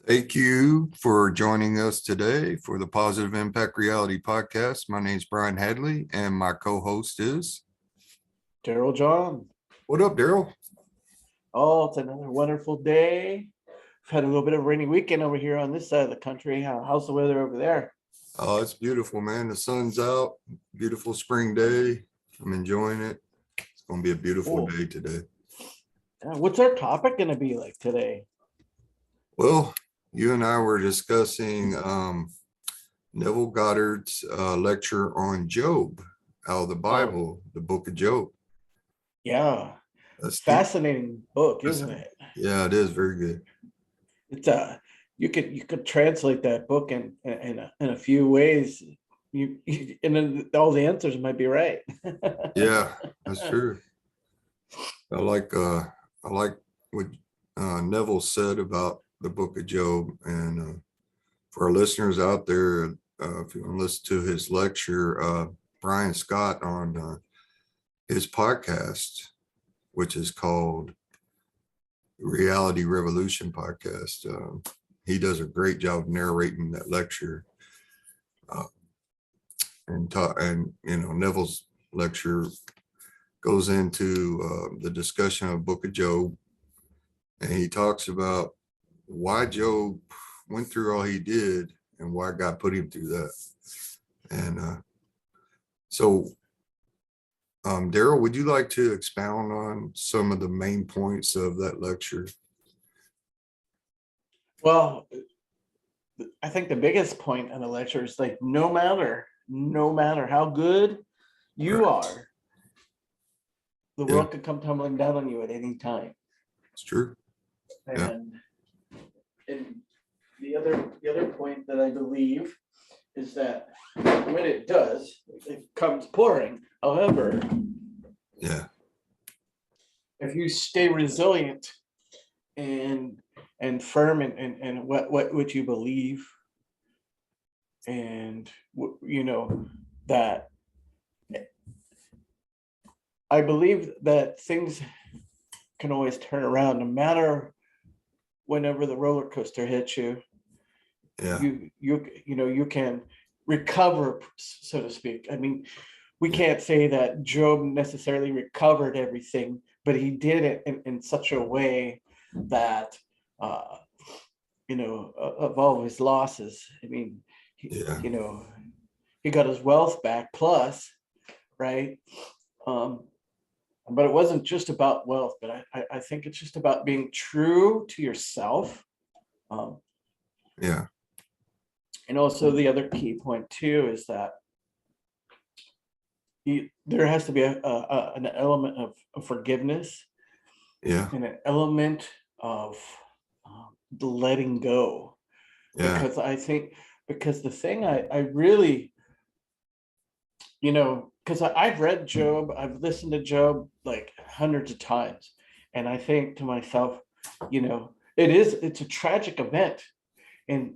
Thank you for joining us today for the Positive Impact Reality Podcast. My name is Brian Hadley, and my co-host is Darrell John. What up, Darrell? Oh, it's another wonderful day. We've had a little bit of a rainy weekend over here on this side of the country. How's the weather over there? Oh, it's beautiful, man. The sun's out. Beautiful spring day. I'm enjoying it. It's going to be a beautiful Cool. day today. What's our topic going to be like today? Well, you and I were discussing Neville Goddard's lecture on Job, out of the Bible, the book of Job. Yeah, That's deep. fascinating book, isn't it? Yeah, it is very good. It's you could translate that book in a few ways. And then all the answers might be right. Yeah, that's true. I like what Neville said about the book of Job, and for our listeners out there, if you want to listen to his lecture, Brian Scott on his podcast, which is called Reality Revolution Podcast. He does a great job narrating that lecture, and Neville's lecture goes into the discussion of Book of Job, and he talks about why Job went through all he did and why God put him through that. And so, Darrell, would you like to expound on some of the main points of that lecture? Well, I think the biggest point in the lecture is like no matter how good you are, the world could come tumbling down on you at any time. It's true. And the other point that I believe is that when it does, it comes pouring. However, if you stay resilient and firm in what you believe, and that I believe that things can always turn around, no matter whenever the roller coaster hits you. You can recover, so to speak. I mean, we can't say that Job necessarily recovered everything, but he did it in such a way that of all of his losses, I mean, he got his wealth back plus, right? But it wasn't just about wealth, but I think it's just about being true to yourself. And also the other key point too is that there has to be an element of forgiveness, and an element of the letting go. Because I think, because the thing I really, because I've read Job, I've listened to Job like hundreds of times, and I think to myself, it's a tragic event and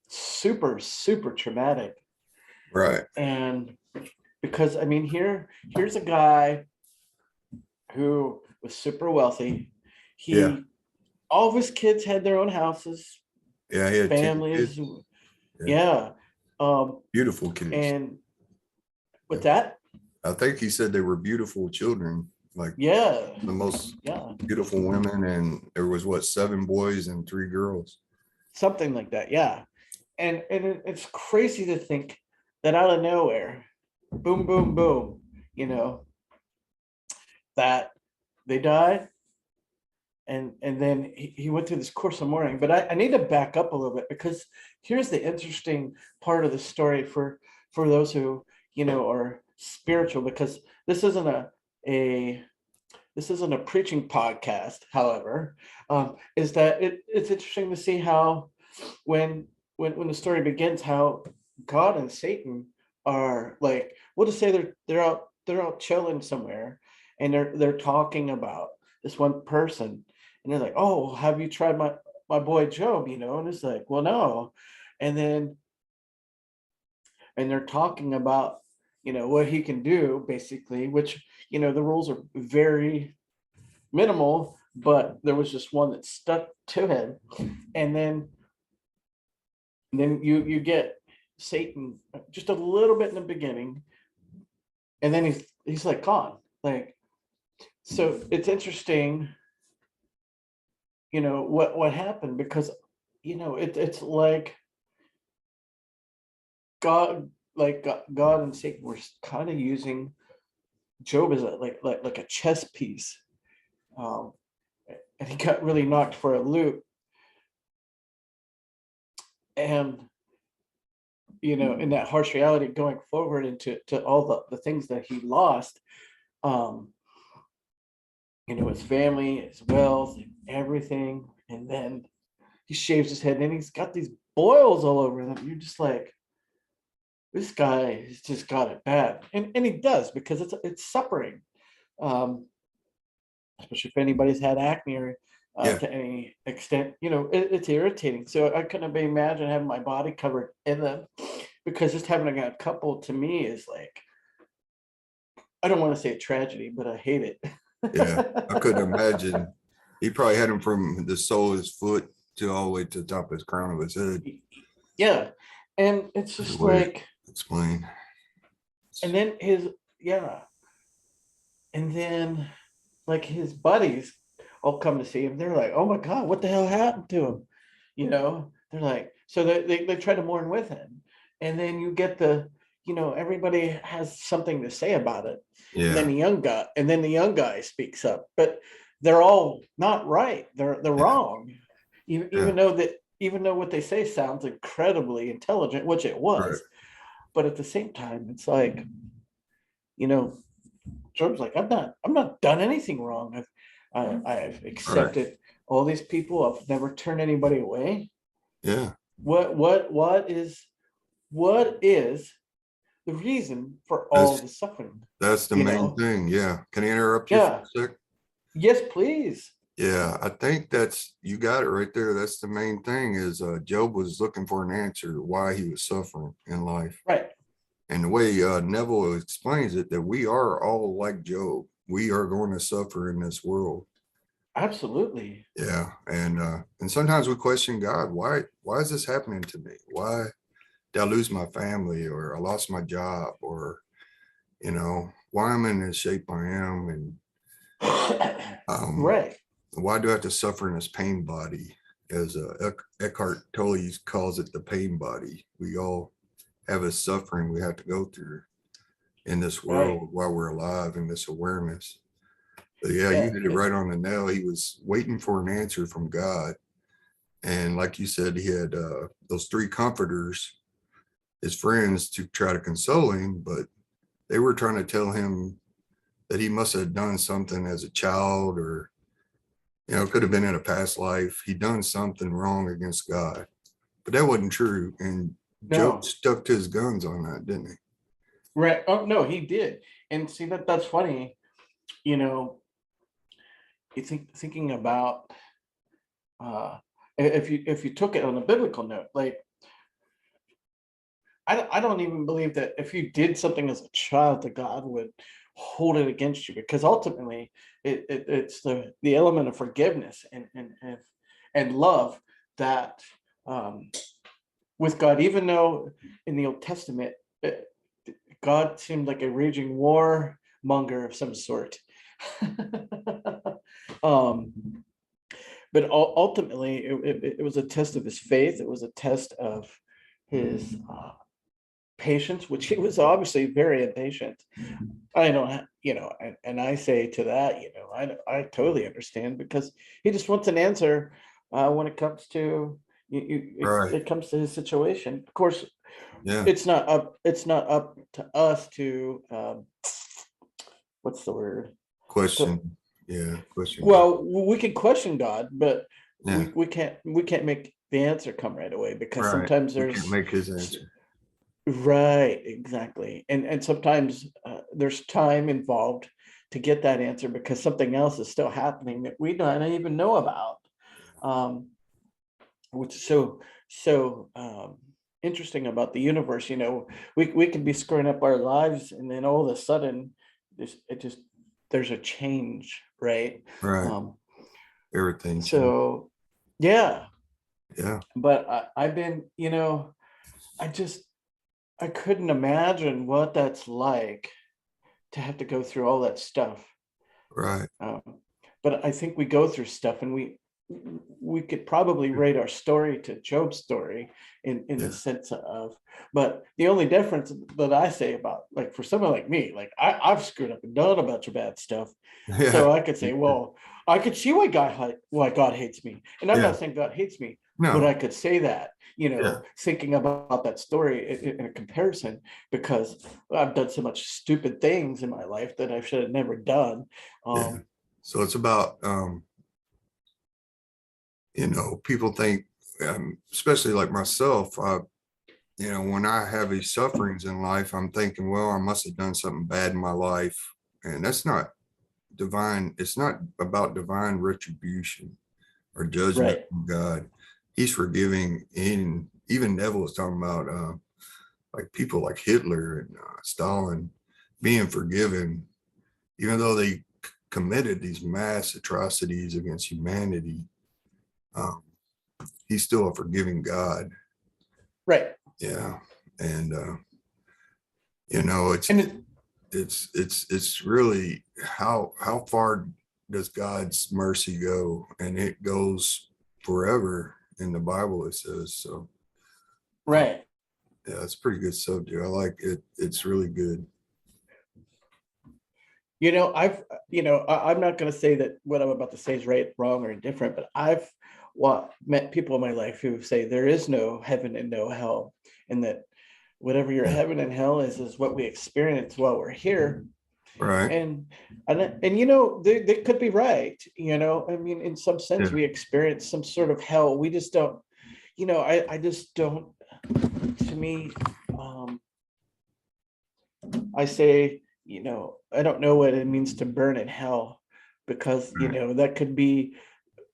super, super traumatic. Right. And because, I mean, here's a guy who was super wealthy. All of his kids had their own houses. He had families. Beautiful kids. And with that, I think he said they were beautiful children, like the most beautiful women, and there was 7 boys and 3 girls, something like that. And it's crazy to think that out of nowhere, boom, boom, boom, that they died. And then he went through this course of mourning. But I need to back up a little bit, because here's the interesting part of the story for those who are spiritual, because this isn't a preaching podcast. However, is that it's interesting to see how when the story begins, how God and Satan are like, we'll just say they're out chilling somewhere, and they're talking about this one person. And they're like, oh, have you tried my boy Job? And it's like, well, no. And they're talking about, what he can do, basically, which, the rules are very minimal, but there was just one that stuck to him. And then And then you get Satan just a little bit in the beginning, and then he's like gone. Like, so it's interesting, what happened, because it's like God, God and Satan were kind of using Job as like a chess piece, um, and he got really knocked for a loop. And in that harsh reality going forward into all the things that he lost, um, his family, his wealth, and everything, and then he shaves his head, and he's got these boils all over him. You're just like, this guy has just got it bad, and he does, because it's suffering. Um, Especially if anybody's had acne, or Yeah. to any extent, it's irritating. So I couldn't imagine having my body covered in them, because just having a couple to me is like, I don't want to say a tragedy, but I hate it. Yeah. I couldn't imagine. He probably had him from the sole of his foot to all the way to the top of his crown of his head. Yeah, and it's Is the just way like, to explain. and then yeah, and then like his buddies all come to see him. They're like, "Oh my God, what the hell happened to him?" They're like, so they try to mourn with him, and then you get everybody has something to say about it, and then Yeah. the young guy speaks up, but they're all not right. They're Yeah. wrong, even Yeah. even though what they say sounds incredibly intelligent, which it Right. was, but at the same time, it's like, you know, Job's like, I'm not done anything wrong. I've Right. accepted all these people. I've never turned anybody away. Yeah. What is the reason for all That's the suffering? that's the You main know? thing. Yeah. Can I interrupt you for Yeah. a sec? Yes, please. Yeah, I think you got it right there. That's the main thing is Job was looking for an answer to why he was suffering in life. Right. And the way Neville explains it, that we are all like Job. We are going to suffer in this world. Absolutely. Yeah. And sometimes we question God, why is this happening to me? Why did I lose my family, or I lost my job, or why I'm in the shape I am, and um Right. why do I have to suffer in this pain body? As Eckhart Tolle calls it, the pain body. We all have a suffering we have to go through in this Right. world while we're alive, in this awareness. But yeah, you Yeah. hit it right on the nail. He was waiting for an answer from God. And like you said, he had those three comforters, his friends, to try to console him, but they were trying to tell him that he must have done something as a child, or it could have been in a past life. He done something wrong against God, but that wasn't true. And Job No. stuck to his guns on that, didn't he? Right. Oh no, he did. And see, that's funny. You know, you thinking about, if you took it on a biblical note, like, I don't even believe that if you did something as a child, that God would hold it against you, because ultimately it's the element of forgiveness and love that, um, with God, even though in the Old Testament, God seemed like a raging war monger of some sort. um, but ultimately it was a test of his faith. It was a test of his patience, which he was obviously very impatient. I don't, and I say to that, I totally understand, because he just wants an answer when it comes to Right. it comes to his situation. Of course, Yeah. it's not up to us to, what's the word? To, Question. Yeah. Question God. well, we can question God, but Yeah. we can't make the answer come right away, because Right. sometimes We can't there's, make his answer. right, exactly. And sometimes there's time involved to get that answer, because something else is still happening that we don't even know about. Um, which is so interesting about the universe. We can be screwing up our lives, and then all of a sudden there's a change, right? Right. Um, Everything changed. so yeah. Yeah. But I've been, I just I couldn't imagine what that's like to have to go through all that stuff. Right. Um, but I think we go through stuff, and we could probably rate our story to Job's story in the Yeah. sense of, but the only difference that I say about, like, for someone like me, like I've screwed up and done a bunch of bad stuff. Yeah. So I could say, well, I could see why God hates me. And I'm Yeah. not saying God hates me, but No. I could say that, Yeah. thinking about that story in a comparison, because I've done so much stupid things in my life that I should have never done. Yeah. Um, So it's about, people think, especially like myself, when I have these sufferings in life, I'm thinking, well, I must have done something bad in my life. And that's not divine. It's not about divine retribution or judgment right. from God. He's forgiving. And even Neville was talking about like people like Hitler and Stalin being forgiven, even though they committed these mass atrocities against humanity. Um, he's still a forgiving God. Right. Yeah. And, you know, it's, And it, it's really how far does God's mercy go? And it goes forever in the Bible, it says. So uh, right. yeah, it's a pretty good subject. I like it. It's really good. I'm not going to say that what I'm about to say is right, wrong, or indifferent, but I've met people in my life who say there is no heaven and no hell, and that whatever your Yeah. heaven and hell is what we experience while we're here. Right. And they could be right. I mean, in some sense, Yeah. we experience some sort of hell. We just don't. I just don't. To me, um, I say, I don't know what it means to burn in hell, because, Right. that could be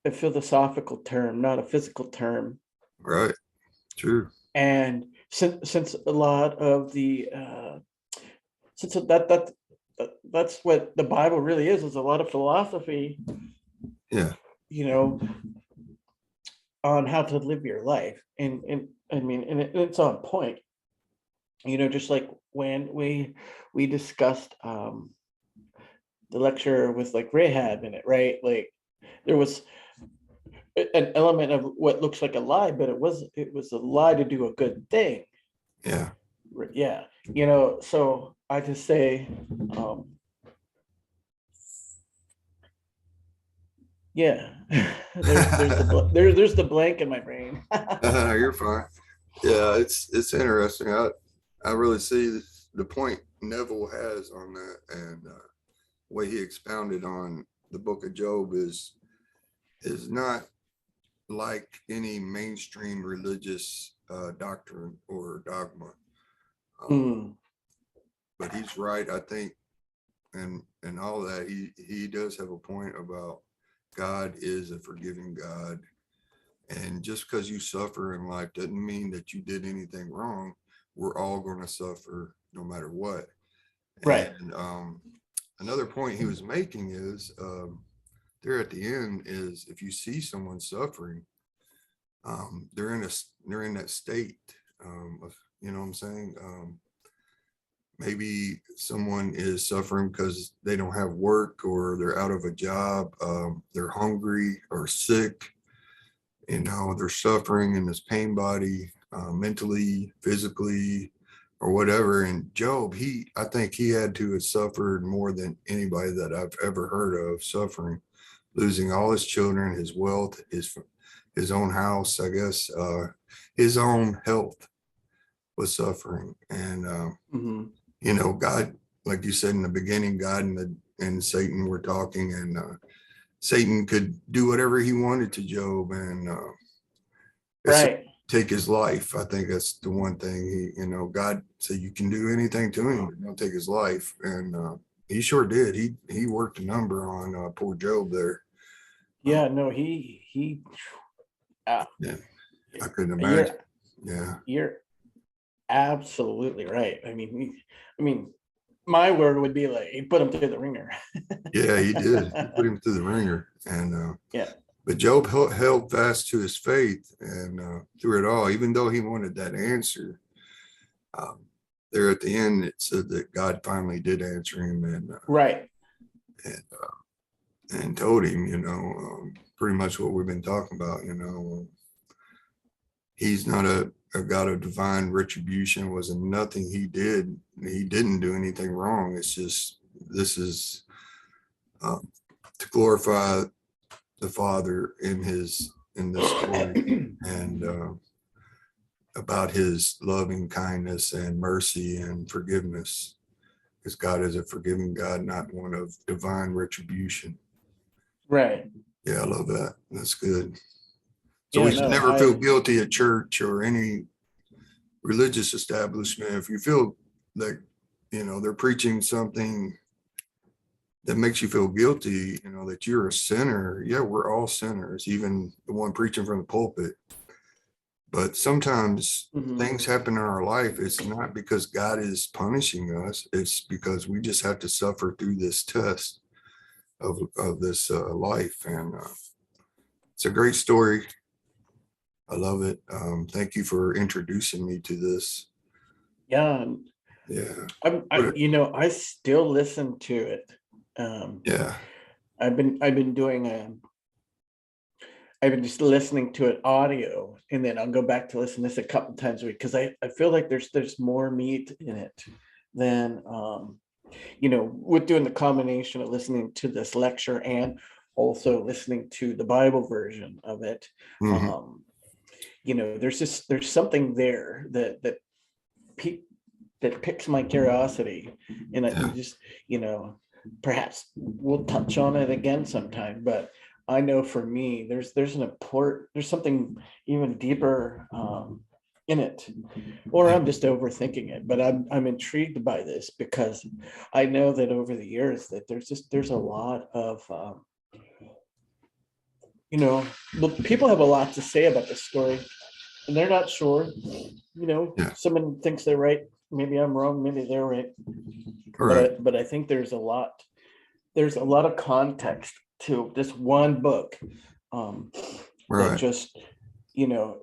a philosophical term, not a physical term. Right. True. And since a lot of the since that's what the Bible really is a lot of philosophy, Yeah. you know, on how to live your life. And I mean, and it's on point, just like when we discussed the lecture with, like, Rahab in it, right? Like, there was an element of what looks like a lie, but it was a lie to do a good thing. Yeah. Yeah. So I just say, um, yeah, there's the blank in my brain. You're fine. Yeah, it's interesting. I really see the point Neville has on that, and the way he expounded on the Book of Job is not like any mainstream religious doctrine or dogma. Um, Mm, but he's right, I think, and all that. He does have a point about God is a forgiving God, and just because you suffer in life doesn't mean that you did anything wrong. We're all going to suffer no matter what. right. And another point he was making is there at the end is if you see someone suffering, they're in that state of, you know what I'm saying. Maybe someone is suffering because they don't have work or they're out of a job, they're hungry or sick, they're suffering in this pain body, mentally, physically, or whatever. And Job, I think he had to have suffered more than anybody that I've ever heard of suffering, losing all his children, his wealth, his own house, I guess, his own health was suffering. And Hmm. God, like you said in the beginning, God and Satan were talking, and Satan could do whatever he wanted to Job, and Right. take his life. I think that's the one thing God said you can do anything to him, but don't take his life. And he sure did. He worked a number on poor Job there. Yeah. No. He. Uh, Yeah, I couldn't you're imagine. Yeah, you're absolutely right. I mean, my word would be like, he put him through the ringer. yeah, he did. He put him through the ringer, and Yeah. But Job held fast to his faith, and through it all, even though he wanted that answer, um, there at the end, it said that God finally did answer him, Right. and, and told him, pretty much what we've been talking about. He's not a God of divine retribution. It wasn't nothing he did. He didn't do anything wrong. It's just, this is to glorify the Father in this story, and about his loving kindness and mercy and forgiveness, because God is a forgiving God, not one of divine retribution. Right. Yeah, I love that. That's good. So Yeah, we should no, never feel guilty at church or any religious establishment. If you feel like, they're preaching something that makes you feel guilty, that you're a sinner. Yeah, we're all sinners, even the one preaching from the pulpit. But sometimes things happen in our life. It's not because God is punishing us. It's because we just have to suffer through this test of this life. And it's a great story. I love it. Thank you for introducing me to this. Yeah. Yeah. I still listen to it. Yeah. I've been just listening to it audio, and then I'll go back to listen to this a couple times a week, because I feel like there's more meat in it than with doing the combination of listening to this lecture and also listening to the Bible version of it. Mm-hmm. There's something there that picks my curiosity, and I just perhaps we'll touch on it again sometime, but I know for me, there's something even deeper in it, or I'm just overthinking it. But I'm intrigued by this because I know that over the years that there's a lot of people have a lot to say about this story, and they're not sure. Someone thinks they're right. Maybe I'm wrong. Maybe they're right. Right. But I think there's a lot of context to this one book that just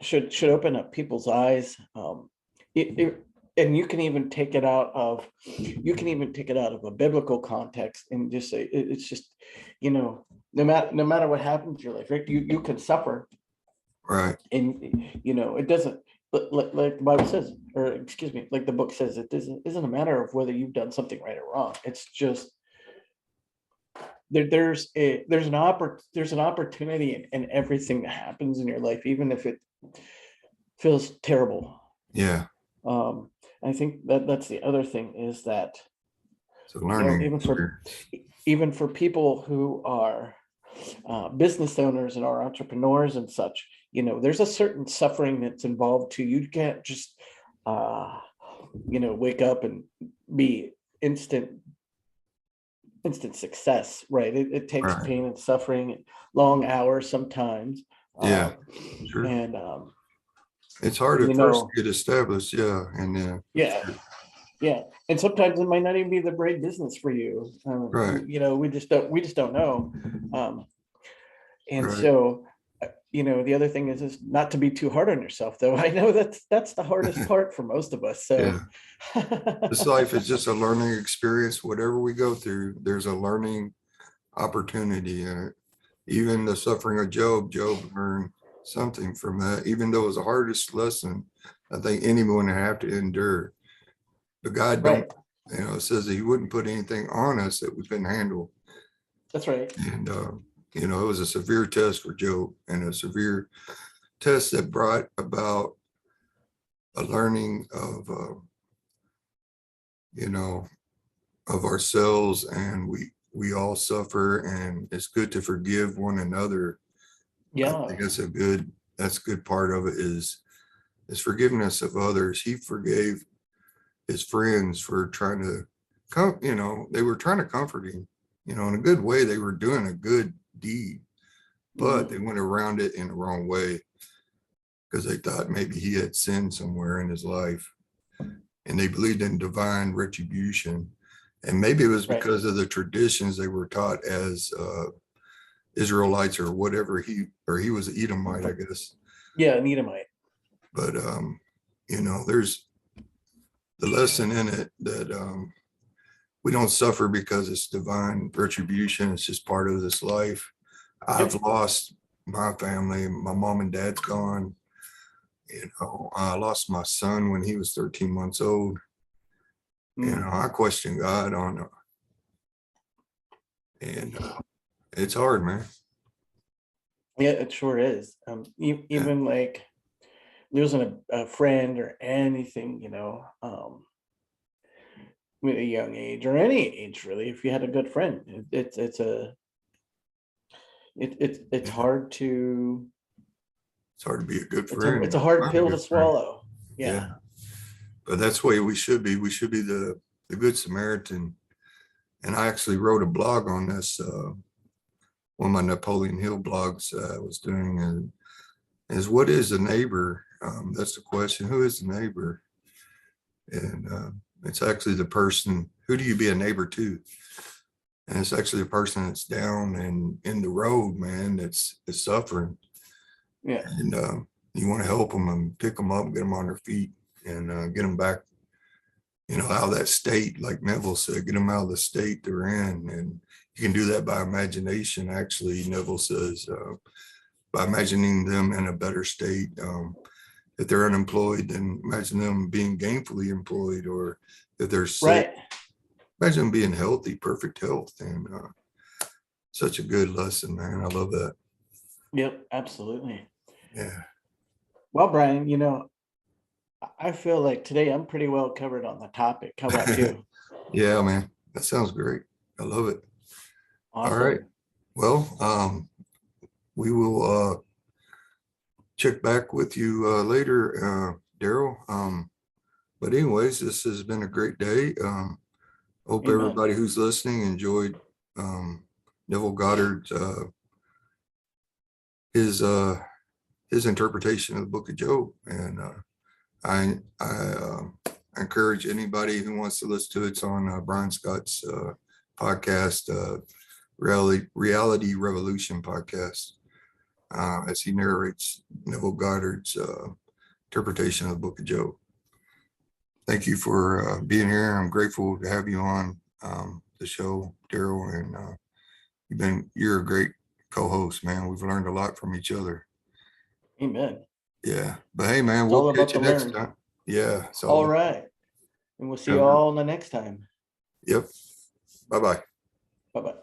should open up people's eyes. And you can even take it out of a biblical context and just say it's just no matter what happens in your life, right? You can suffer, Right. and it doesn't, like the Bible says, or excuse me, like the book says, it isn't a matter of whether you've done something right or wrong. It's just there's an opportunity in everything that happens in your life, even if it feels terrible. Yeah. I think that's the other thing, is that so learning, even for people who are business owners and are entrepreneurs and such, there's a certain suffering that's involved too. You can't just wake up and be instant success, right? It takes pain and suffering, long hours sometimes. Sure. And it's hard at first to get established. And yeah, and sometimes it might not even be the right business for you. Right. We just don't know. So the other thing is not to be too hard on yourself, though. I know that's the hardest part for most of us. So this life is just a learning experience. Whatever we go through, there's a learning opportunity in it. Even the suffering of Job learned something from that, even though it was the hardest lesson I think anyone would have to endure. But God don't, it says that he wouldn't put anything on us that we couldn't handle. That's right. And it was a severe test for Job, and a severe test that brought about a learning of of ourselves, and we all suffer, and it's good to forgive one another. I think that's a good part of it, is forgiveness of others. He forgave his friends for trying to they were trying to comfort him, in a good way. They were doing a good deed, but they went around it in the wrong way, because they thought maybe he had sinned somewhere in his life, and they believed in divine retribution. And maybe it was because of the traditions they were taught as Israelites or whatever he was an Edomite, I guess. Yeah, an Edomite. But there's the lesson in it that we don't suffer because it's divine retribution. It's just part of this life. I've lost my family. My mom and dad's gone. I lost my son when he was 13 months old. I question God on and it's hard, man. Yeah, it sure is. Even like losing a friend or anything, with a young age or any age really, if you had a good friend, it's hard to. It's hard to be a good friend. It's a hard pill to swallow. Yeah. But that's the way we should be. We should be the good Samaritan. And I actually wrote a blog on this. One of my Napoleon Hill blogs I was doing, and is what is a neighbor? That's the question. Who is the neighbor? And it's actually the person. Who do you be a neighbor to? And it's actually the person that's down and in the road, man. That's suffering. Yeah. And you want to help them and pick them up, get them on their feet, and get them back, out of that state, like Neville said, get them out of the state they're in. And you can do that by imagination. Actually, Neville says, by imagining them in a better state. If they're unemployed, then imagine them being gainfully employed, or if they're sick, imagine them being healthy, perfect health. And such a good lesson, man. I love that. Yep, absolutely. Yeah. Well, Brian, I feel like today I'm pretty well covered on the topic. How about you? Yeah, man. That sounds great. I love it. Awesome. All right. Well, we will check back with you later, Darrell. But anyways, this has been a great day. Hope everybody who's listening enjoyed Neville Goddard's his interpretation of the Book of Job, and I encourage anybody who wants to listen to it. It's on Brian Scott's podcast, Reality Revolution podcast, as he narrates Neville Goddard's interpretation of the Book of Job. Thank you for being here. I'm grateful to have you on the show, Darrell, and you're a great co-host, man. We've learned a lot from each other. Amen. Yeah, but hey, man, we'll catch you next time. Yeah. So all right, and we'll see you all in the next time. Yep. Bye-bye. Bye-bye.